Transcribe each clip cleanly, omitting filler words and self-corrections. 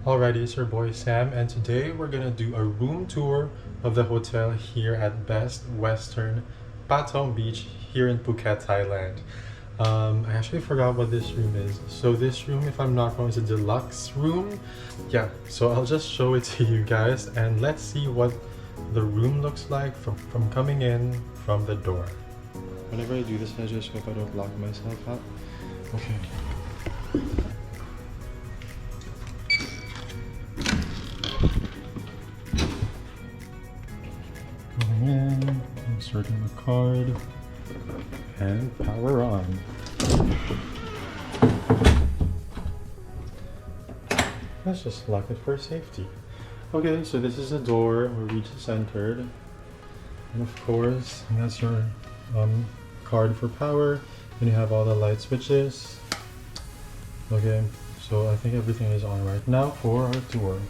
Alrighty, it's your boy Sam, and today we're gonna do a room tour of the hotel here at Western Patong Beach here in Phuket, Thailand. I actually forgot what this room is. So this room, if I'm not wrong, is a deluxe room. Yeah, so I'll just show it to you guys and let's see what the room looks like from coming in from the door. Whenever I do this, I just hope I don't lock myself out. Okay. Going in, inserting the card, and power on. Let's just lock it for safety. Okay, so this is the door where we just entered. And of course, that's your card for power. And you have all the light switches. Okay, so I think everything is on right now for our tour.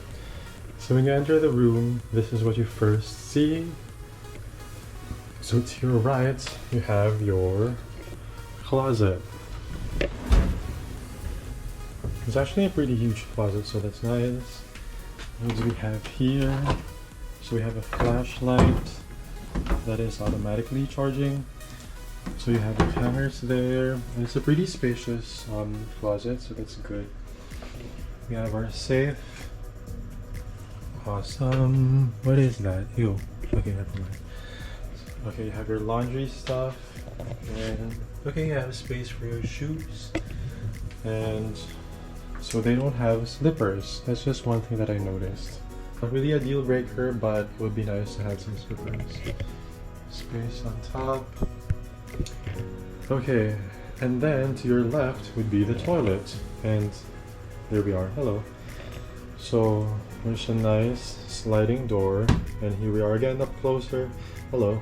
So when you enter the room, this is what you first see. So to your right, you have your closet. It's actually a pretty huge closet, so that's nice. What do we have here? So we have a flashlight that is automatically charging. So you have the hangers there. And it's a pretty spacious closet, so that's good. We have our safe. Awesome. What is that? Ew. Okay, never mind. Okay, you have your laundry stuff. And okay, you have space for your shoes. And so they don't have slippers. That's just one thing that I noticed. Not really a deal breaker, but it would be nice to have some slippers. Space on top. Okay, and then to your left would be the toilet. And there we are. Hello. So there's a nice sliding door. And here we are again, up closer. Hello.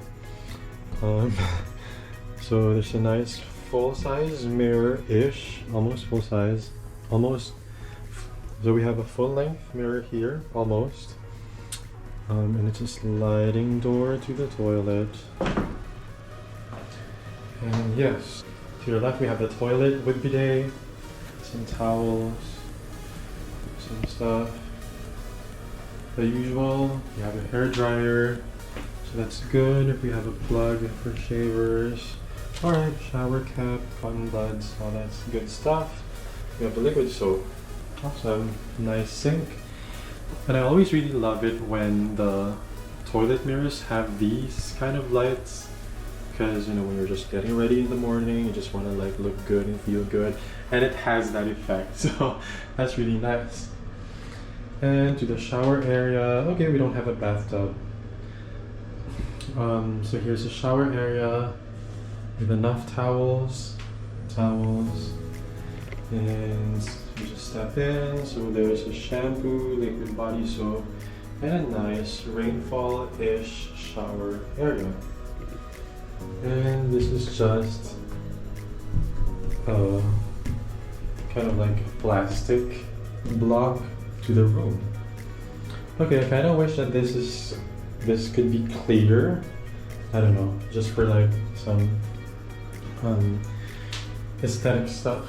So there's a nice full-size mirror-ish, almost full-size, almost. So we have a full-length mirror here, almost. And it's a sliding door to the toilet. And yes, to your left we have the toilet with bidet, some towels, some stuff. The usual, you have a hair dryer, so that's good. We have a plug for shavers. Alright, shower cap, cotton buds, all that's good stuff. We have the liquid soap. Awesome. Nice sink. And I always really love it when the toilet mirrors have these kind of lights. Because, you know, when you're just getting ready in the morning, you just want to like look good and feel good. And it has that effect. So that's really nice. And to the shower area. Okay, we don't have a bathtub. So here's the shower area with enough towels. And you just step in. So there's a shampoo, liquid body soap, and a nice rainfall-ish shower area. And this is just kind of like a plastic block to the room. Okay, I kind of wish that this could be clear. I don't know, just for like some aesthetic stuff.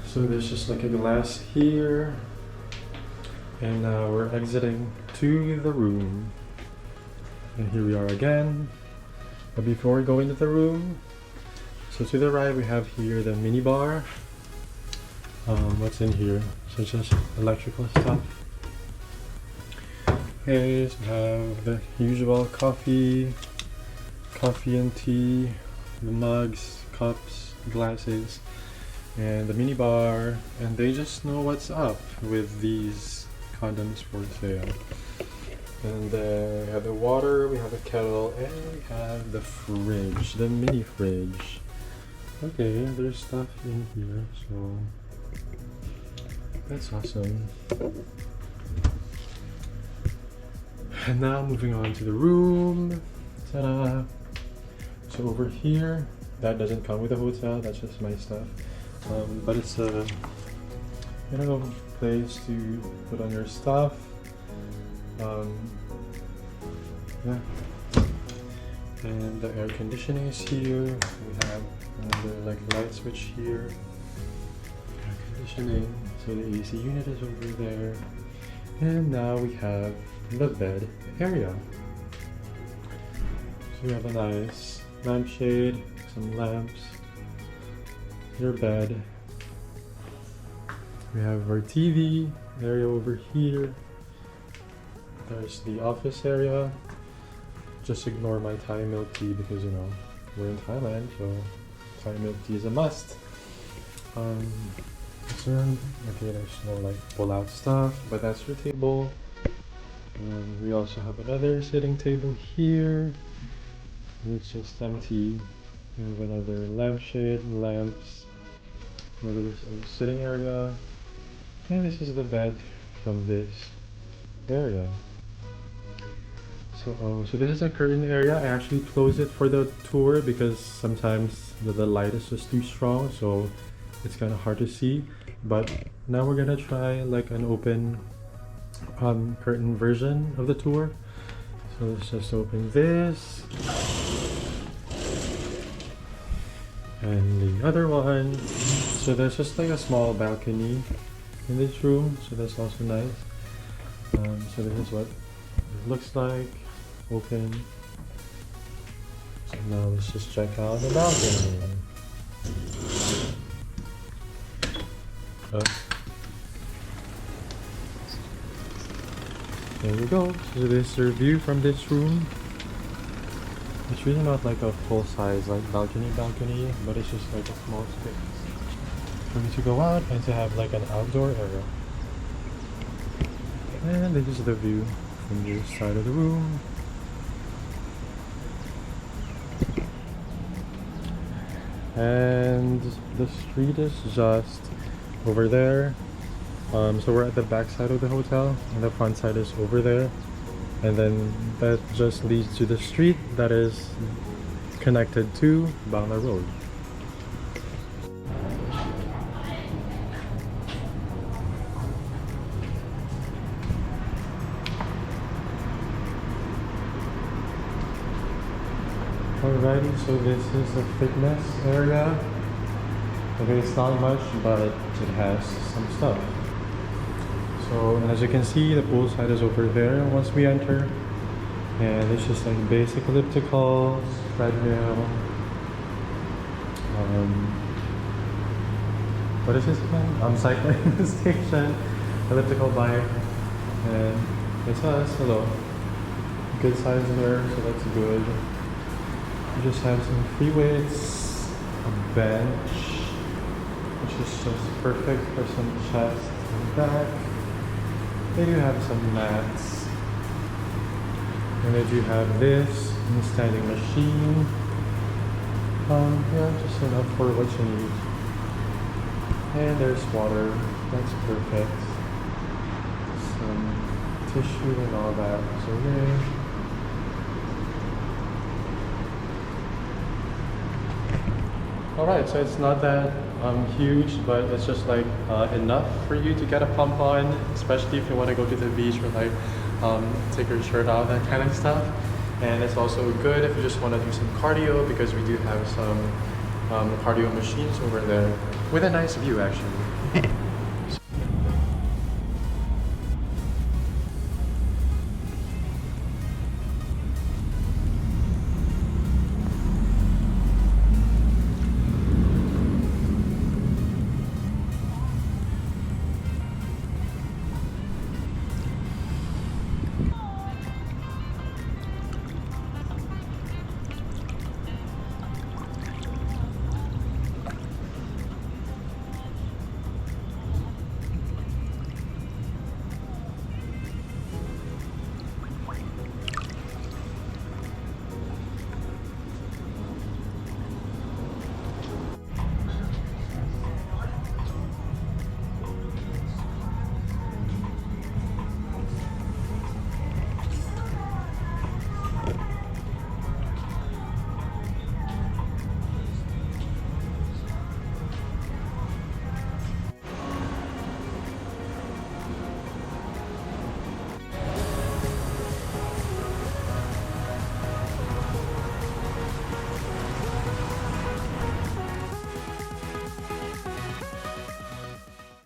So there's just like a glass here, and now we're exiting to the room. And here we are again. But before we go into the room, so to the right we have here the mini bar. What's in here? So it's just electrical stuff. Okay, so we have the usual coffee and tea, the mugs, cups, glasses, and the mini bar, and they just know what's up with these condoms for sale. And then we have the water, we have a kettle, and we have the fridge, the mini fridge. Okay, there's stuff in here, so that's awesome. And now moving on to the room. Ta-da! So over here, that doesn't come with the hotel, that's just my stuff. But it's a, you know, place to put on your stuff. Yeah. And the air conditioning is here. We have another like light switch here. Air conditioning. So the AC unit is over there. And now we have the bed area. So we have a nice lampshade, some lamps, your bed. We have our TV area over here. There's the office area. Just ignore my Thai milk tea because, you know, we're in Thailand, so Thai milk tea is a must. Okay, there's no like pull out stuff, but that's your table. We also have another sitting table here. It's just empty. We have another lampshade, lamps, another sitting area. And this is the bed from this area. So this is a curtain area. I actually closed it for the tour because sometimes the light is just too strong, so it's kind of hard to see. But now we're gonna try like an open curtain version of the tour. So let's just open this. And the other one. So there's just like a small balcony in this room, so that's also nice. So this is what it looks like. Open. So now let's just check out the balcony. There we go. So this is the view from this room. It's really not like a full size like balcony, but it's just like a small space for you to go out and to have like an outdoor area. And this is the view from this side of the room. And the street is just over there. So we're at the back side of the hotel and the front side is over there, and then that just leads to the street that is connected to Bangla Road. Alrighty, so this is the fitness area. Okay, it's not much, but it has some stuff. So as you can see, the pool side is over there once we enter. And it's just like basic ellipticals, treadmill. What is this again? Cycling station, elliptical bike. And it's us, hello. Good size there, so that's good. We just have some free weights, a bench, which is just perfect for some chest and back. They do have some mats. And they do have this standing machine. Yeah, just enough for what you need. And there's water, that's perfect. Some tissue and all that, so yeah. Alright, so it's not that huge, but it's just like enough for you to get a pump on, especially if you want to go to the beach or like take your shirt off, that kind of stuff. And it's also good if you just want to do some cardio, because we do have some cardio machines over there with a nice view actually.